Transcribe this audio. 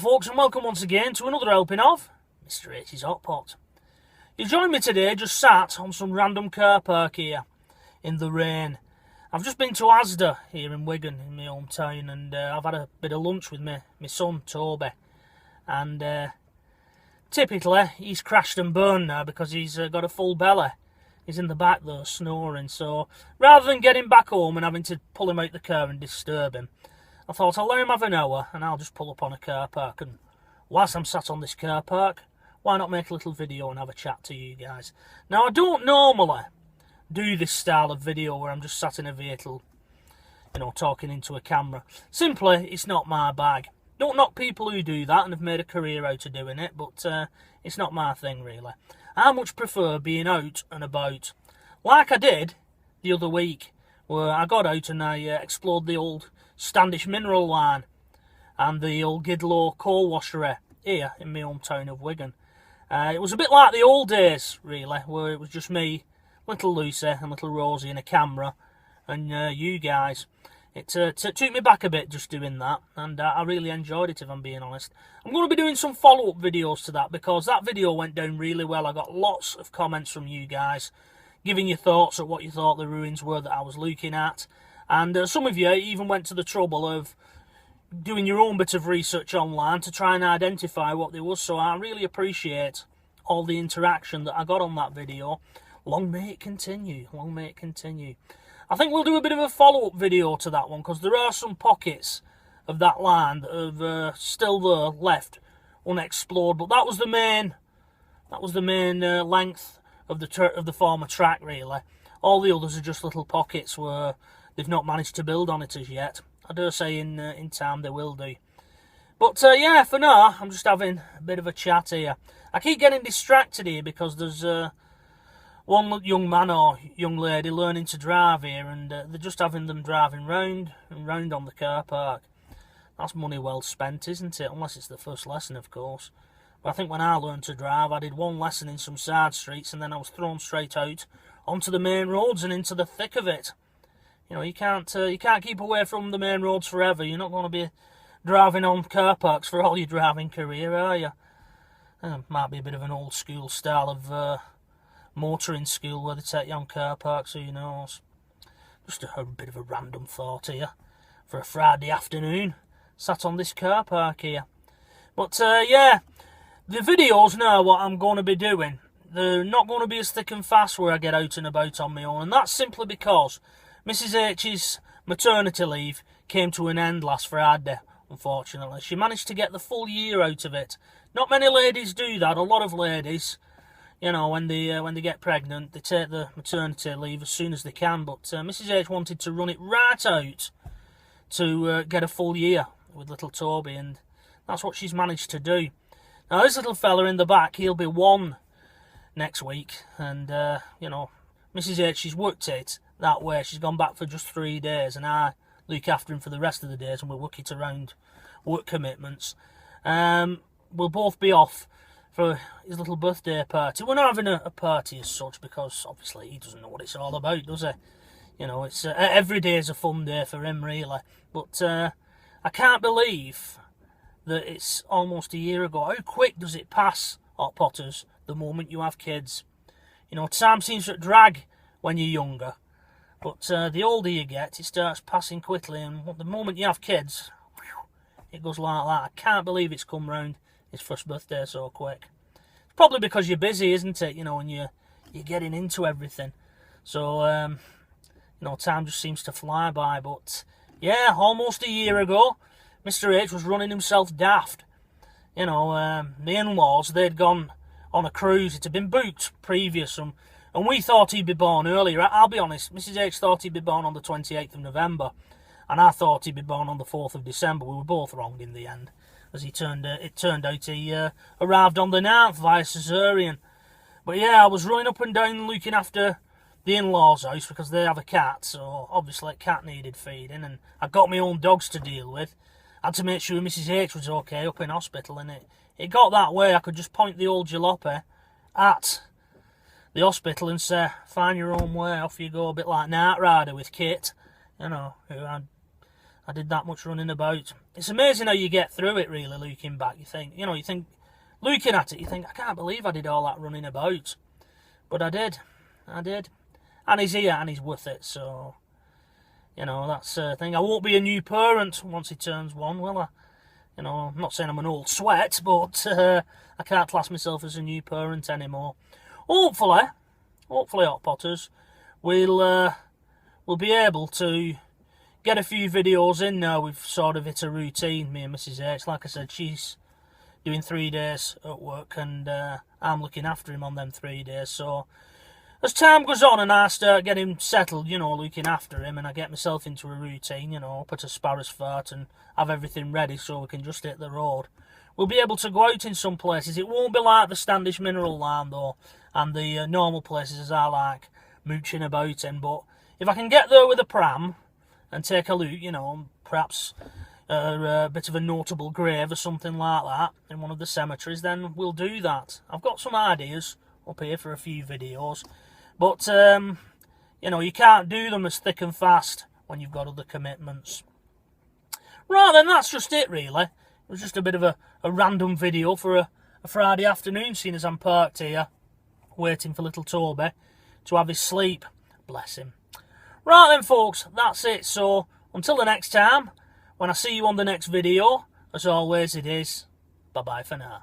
folks, and welcome once again to another helping of Mr. H's Hot Pot. You join me today just sat on some random car park here in the rain. I've just been to Asda here in Wigan, in my hometown, and I've had a bit of lunch with my son Toby. And typically he's crashed and burned now because he's got a full belly. He's in the back though, snoring. So rather than getting back home and having to pull him out the car and disturb him, I thought I'll let him have an hour and I'll just pull up on a car park. And whilst I'm sat on this car park, why not make a little video and have a chat to you guys? Now, I don't normally do this style of video where I'm just sat in a vehicle, you know, talking into a camera. Simply, it's not my bag. Don't knock people who do that and have made a career out of doing it, but it's not my thing, really. I much prefer being out and about, like I did the other week, where I got out and I explored the old Standish mineral line and the old Gidlow coal washery here in my hometown of Wigan. It was a bit like the old days, really, where it was just me, little Lucy and little Rosie and a camera, and you guys. It took me back a bit just doing that, and I really enjoyed it, if I'm being honest. I'm going to be doing some follow-up videos to that, because that video went down really well. I got lots of comments from you guys, giving your thoughts at what you thought the ruins were that I was looking at. And some of you even went to the trouble of doing your own bit of research online to try and identify what there was. So I really appreciate all the interaction that I got on that video. Long may it continue. Long may it continue. I think we'll do a bit of a follow-up video to that one, because there are some pockets of that line that have still there left unexplored. But that was the main length of the former track, really. All the others are just little pockets where they've not managed to build on it as yet. I dare say in time they will do. But yeah, for now, I'm just having a bit of a chat here. I keep getting distracted here because there's one young man or young lady learning to drive here, and they're just having them driving round and round on the car park. That's money well spent, isn't it? Unless it's the first lesson, of course. But I think when I learned to drive, I did one lesson in some side streets, and then I was thrown straight out onto the main roads and into the thick of it. You know, you can't keep away from the main roads forever. You're not going to be driving on car parks for all your driving career, are you? Might be a bit of an old school style of motoring school where they take you on car parks, who knows. Just a bit of a random thought here for a Friday afternoon, sat on this car park here. But yeah, the videos now, what I'm going to be doing, they're not going to be as thick and fast where I get out and about on my own, and that's simply because Mrs. H's maternity leave came to an end last Friday, unfortunately. She managed to get the full year out of it. Not many ladies do that. A lot of ladies, you know, when they get pregnant, they take the maternity leave as soon as they can. But Mrs. H wanted to run it right out to get a full year with little Toby, and that's what she's managed to do. Now, this little fella in the back, he'll be 1 next week, and, you know, Mrs. H, she's worked it that way. She's gone back for just 3 days, and I look after him for the rest of the days, and we'll work it around work commitments. We'll both be off for his little birthday party. We're not having a party as such, because obviously he doesn't know what it's all about, does he? You know, it's every day is a fun day for him, really. But I can't believe that it's almost a year ago. How quick does it pass, Hot Potters, the moment you have kids? You know, time seems to drag when you're younger, but the older you get, it starts passing quickly, and the moment you have kids, it goes like that. I can't believe it's come round his first birthday so quick. It's probably because you're busy, isn't it? You know, and you're getting into everything. So, you know, time just seems to fly by. But, yeah, almost a year ago, Mr. H was running himself daft. You know, the in-laws, they'd gone on a cruise. It had been booked previous, and we thought he'd be born earlier. I'll be honest, Mrs. H thought he'd be born on the 28th of November, and I thought he'd be born on the 4th of December. We were both wrong in the end, as it turned out he arrived on the 9th via cesarean. But yeah, I was running up and down looking after the in-laws' house, because they have a cat, so obviously a cat needed feeding, and I got my own dogs to deal with. I had to make sure Mrs. H was okay up in hospital, and it got that way. I could just point the old jalopy at the hospital and say, find your own way, off you go, a bit like Night Rider with Kit, you know, who I did that much running about. It's amazing how you get through it, really, looking back. You think, looking at it, you think, I can't believe I did all that running about. But I did. And he's here, and he's worth it, so, that's the thing. I won't be a new parent once he turns 1, will I? I'm not saying I'm an old sweat, but I can't class myself as a new parent anymore. Hopefully, Hot Potters, we'll be able to get a few videos in now. We've sort of hit a routine, me and Mrs H. Like I said, she's doing 3 days at work, and I'm looking after him on them 3 days. So as time goes on and I start getting settled, looking after him, and I get myself into a routine, put a sparrows fart and have everything ready so we can just hit the road, we'll be able to go out in some places. It won't be like the Standish Mineral Line, though, and the normal places as I like mooching about in. But if I can get there with a pram and take a look, perhaps a bit of a notable grave or something like that in one of the cemeteries, then we'll do that. I've got some ideas up here for a few videos, but you can't do them as thick and fast when you've got other commitments. Right then, that's just it really. It was just a bit of a random video for a Friday afternoon, seeing as I'm parked here waiting for little Toby to have his sleep. Bless him. Right then folks, that's it. So until the next time, when I see you on the next video, as always it is, bye bye for now.